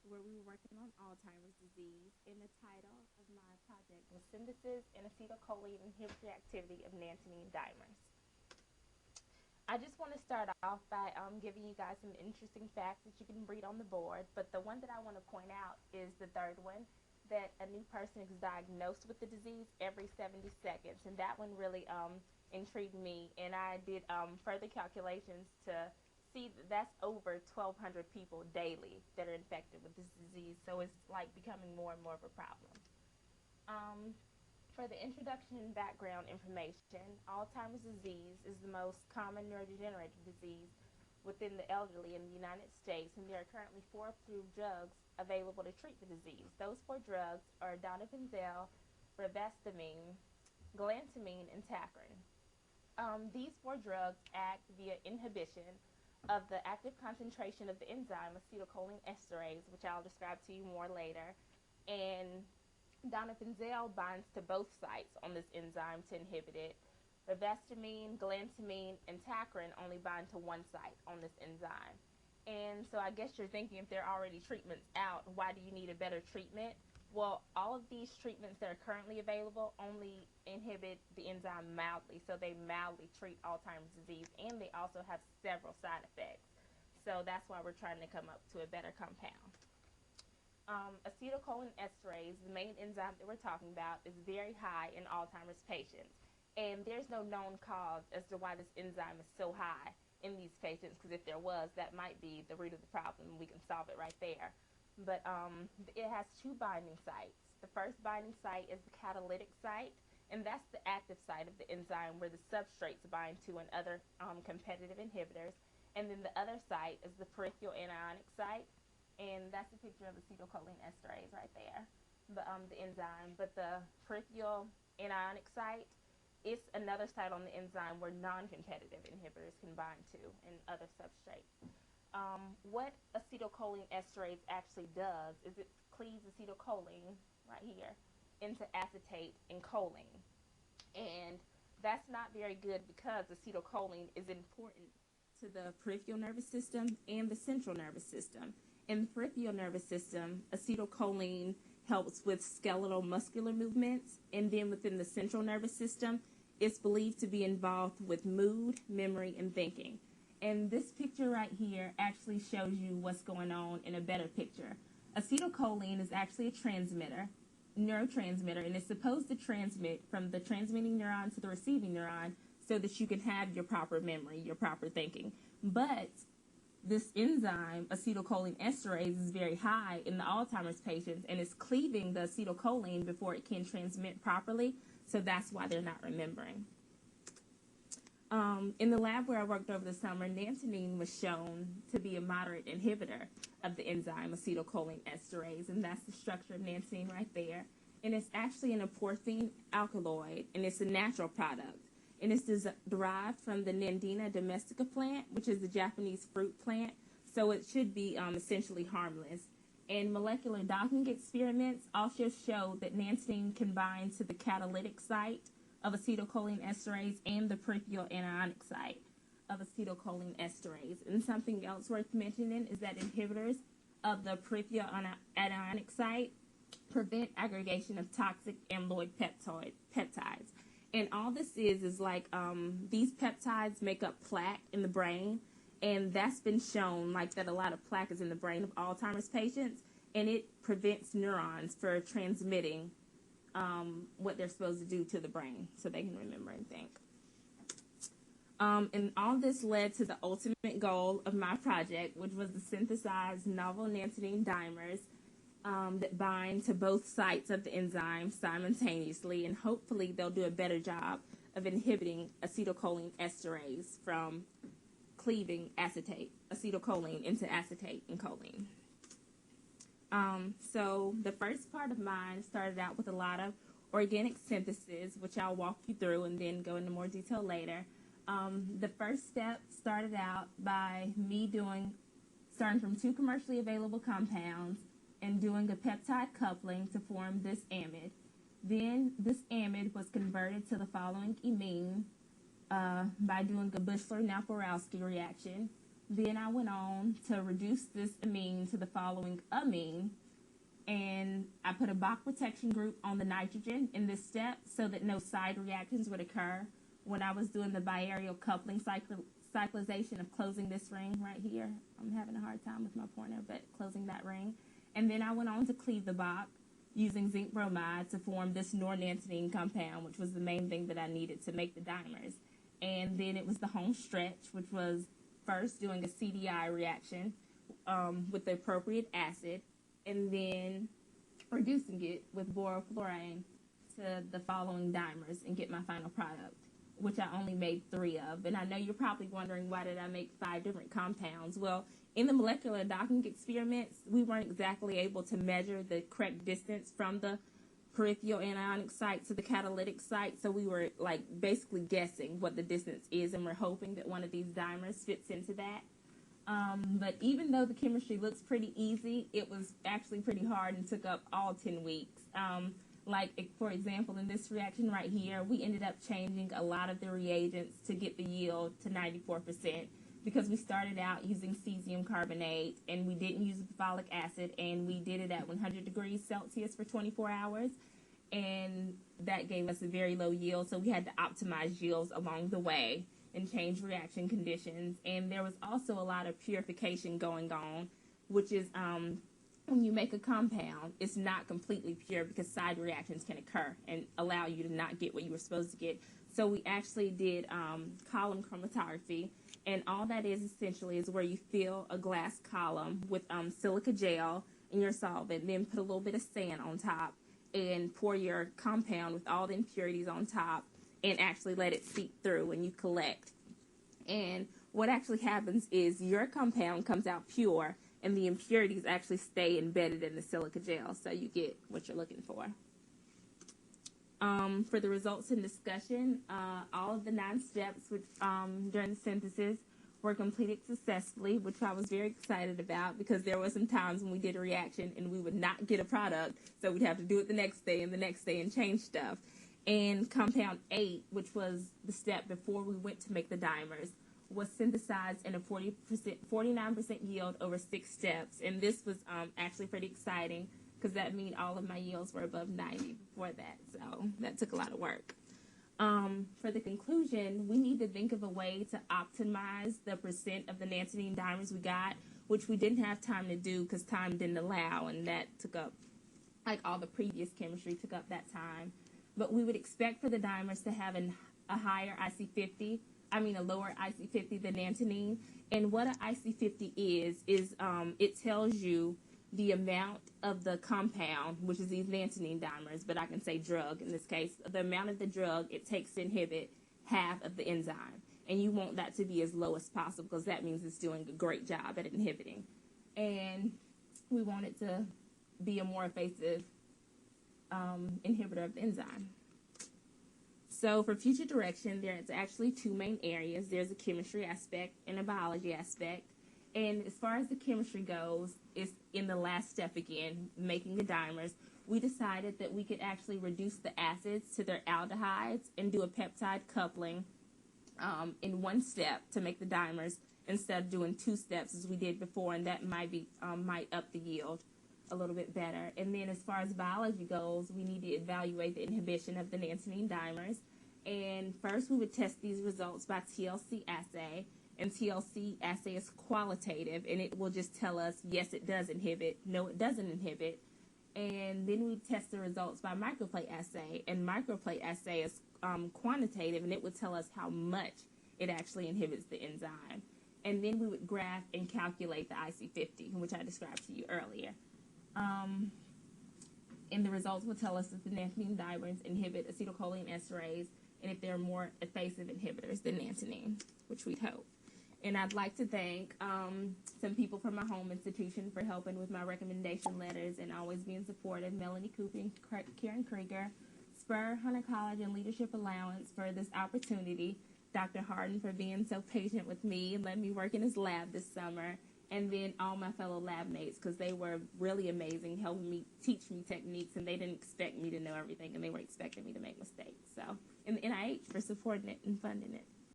where we were working on Alzheimer's disease, and the title of my project was Synthesis and Acetylcholine Inhibitory Activity of Nantamine Dimers. I just want to start off by giving you guys some interesting facts that you can read on the board, but the one that I want to point out is the third one, that a new person is diagnosed with the disease every 70 seconds, and that one really intrigued me, and I did further calculations to see that that's over 1,200 people daily that are infected with this disease, so it's like becoming more and more of a problem. Um, for the introduction and background information, Alzheimer's disease is the most common neurodegenerative disease within the elderly in the United States, and there are currently 4 approved drugs available to treat the disease. Those 4 drugs are donepezil, rivastigmine, galantamine, and tacrine. These 4 drugs act via inhibition of the active concentration of the enzyme acetylcholine esterase, which I'll describe to you more later, and donepezil binds to both sites on this enzyme to inhibit it. Rivastigmine, galantamine, and tacrine only bind to one site on this enzyme. And so I guess you're thinking, if there are already treatments out, why do you need a better treatment? Well, all of these treatments that are currently available only inhibit the enzyme mildly, so they mildly treat Alzheimer's disease, and they also have several side effects. So that's why we're trying to come up to a better compound. Acetylcholine esterase, the main enzyme that we're talking about, is very high in Alzheimer's patients. And there's no known cause as to why this enzyme is so high in these patients, because if there was, that might be the root of the problem. We can solve it right there. But it has 2 binding sites. The first binding site is the catalytic site, and that's the active site of the enzyme where the substrates bind to and other competitive inhibitors. And then the other site is the peripheral anionic site, and that's a picture of acetylcholine esterase right there, the enzyme. But the peripheral anionic site is another site on the enzyme where non-competitive inhibitors can bind to and other substrates. What acetylcholine esterase actually does is it cleaves acetylcholine right here into acetate and choline. And that's not very good because acetylcholine is important to the peripheral nervous system and the central nervous system. In the peripheral nervous system, acetylcholine helps with skeletal muscular movements, and then within the central nervous system, it's believed to be involved with mood, memory, and thinking. And this picture right here actually shows you what's going on in a better picture. Acetylcholine is actually a neurotransmitter, and it's supposed to transmit from the transmitting neuron to the receiving neuron so that you can have your proper memory, your proper thinking. But this enzyme, acetylcholine esterase, is very high in the Alzheimer's patients, and it's cleaving the acetylcholine before it can transmit properly, so that's why they're not remembering. In the lab where I worked over the summer, nantamine was shown to be a moderate inhibitor of the enzyme acetylcholine esterase, and that's the structure of nantamine right there. And it's actually an aporphine alkaloid, and it's a natural product. And it's derived from the Nandina domestica plant, which is the Japanese fruit plant, so it should be essentially harmless. And molecular docking experiments also show that nantamine can bind to the catalytic site of acetylcholine esterase and the peripheral anionic site of acetylcholine esterase. And something else worth mentioning is that inhibitors of the peripheral anionic site prevent aggregation of toxic amyloid peptides. And all this is like these peptides make up plaque in the brain, and that's been shown like that a lot of plaque is in the brain of Alzheimer's patients, and it prevents neurons from transmitting what they're supposed to do to the brain so they can remember and think. And all this led to the ultimate goal of my project, which was to synthesize novel nantamine dimers that bind to both sites of the enzyme simultaneously, and hopefully they'll do a better job of inhibiting acetylcholine esterase from cleaving acetylcholine into acetate and choline. So the first part of mine started out with a lot of organic synthesis, which I'll walk you through and then go into more detail later. The first step started out by me starting from 2 commercially available compounds and doing a peptide coupling to form this amide. Then this amide was converted to the following imine by doing a Buchler-Naporowski reaction, Then I went on to reduce this amine to the following amine, and I put a Bach protection group on the nitrogen in this step so that no side reactions would occur when I was doing the biaryl coupling cyclization of closing this ring right here. I'm having a hard time with my pointer, but closing that ring. And then I went on to cleave the Bach using zinc bromide to form this nornanthonine compound, which was the main thing that I needed to make the dimers. And then it was the home stretch, which was first doing a CDI reaction with the appropriate acid, and then reducing it with borofluorine to the following dimers and get my final product, which I only made 3 of. And I know you're probably wondering, why did I make 5 different compounds? Well, in the molecular docking experiments, we weren't exactly able to measure the correct distance from the peripheral anionic site to the catalytic site, so we were like basically guessing what the distance is, and we're hoping that one of these dimers fits into that. But even though the chemistry looks pretty easy, it was actually pretty hard and took up all 10 weeks. Like, for example, in this reaction right here, we ended up changing a lot of the reagents to get the yield to 94%, because we started out using cesium carbonate, and we didn't use folic acid, and we did it at 100 degrees Celsius for 24 hours, and that gave us a very low yield, so we had to optimize yields along the way and change reaction conditions. And there was also a lot of purification going on, which is when you make a compound, it's not completely pure because side reactions can occur and allow you to not get what you were supposed to get. So we actually did column chromatography, and all that is essentially is where you fill a glass column with silica gel in your solvent, then put a little bit of sand on top, and pour your compound with all the impurities on top, and actually let it seep through, and you collect. And what actually happens is your compound comes out pure, and the impurities actually stay embedded in the silica gel, so you get what you're looking for. For the results and discussion, all of the 9 steps which, during the synthesis were completed successfully, which I was very excited about, because there were some times when we did a reaction and we would not get a product, so we'd have to do it the next day and the next day and change stuff. And compound 8, which was the step before we went to make the dimers, was synthesized in a 49% yield over 6 steps. And this was actually pretty exciting, because that means all of my yields were above 90 before that. So that took a lot of work. For the conclusion, we need to think of a way to optimize the percent of the nanthonine dimers we got, which we didn't have time to do because time didn't allow, and that took up, like all the previous chemistry took up that time. But we would expect for the dimers to have a higher IC50, a lower IC50 than nanthonine. And what an IC50 is it tells you the amount of the compound, which is these nanthonine dimers, but I can say drug in this case, the amount of the drug it takes to inhibit half of the enzyme. And you want that to be as low as possible, because that means it's doing a great job at inhibiting. And we want it to be a more evasive inhibitor of the enzyme. So for future direction, there's actually 2 main areas. There's a chemistry aspect and a biology aspect. And as far as the chemistry goes, it's in the last step again, making the dimers. We decided that we could actually reduce the acids to their aldehydes and do a peptide coupling in 1 step to make the dimers, instead of doing 2 steps as we did before, and that might up the yield a little bit better. And then as far as biology goes, we need to evaluate the inhibition of the nanthonine dimers. And first we would test these results by TLC assay. And TLC assay is qualitative, and it will just tell us, yes, it does inhibit, no, it doesn't inhibit. And then we test the results by microplate assay, and microplate assay is quantitative, and it would tell us how much it actually inhibits the enzyme. And then we would graph and calculate the IC50, which I described to you earlier. And the results will tell us if the nanthonine dimers inhibit acetylcholine esterase, and if they're more evasive inhibitors than nanthonine, which we'd hope. And I'd like to thank some people from my home institution for helping with my recommendation letters and always being supportive. Melanie Cooper and Karen Krieger, Spur, Hunter College, and Leadership Allowance for this opportunity. Dr. Harden for being so patient with me and letting me work in his lab this summer. And then all my fellow lab mates, because they were really amazing, helping me, teach me techniques, and they didn't expect me to know everything, and they were expecting me to make mistakes. So, and the NIH for supporting it and funding it.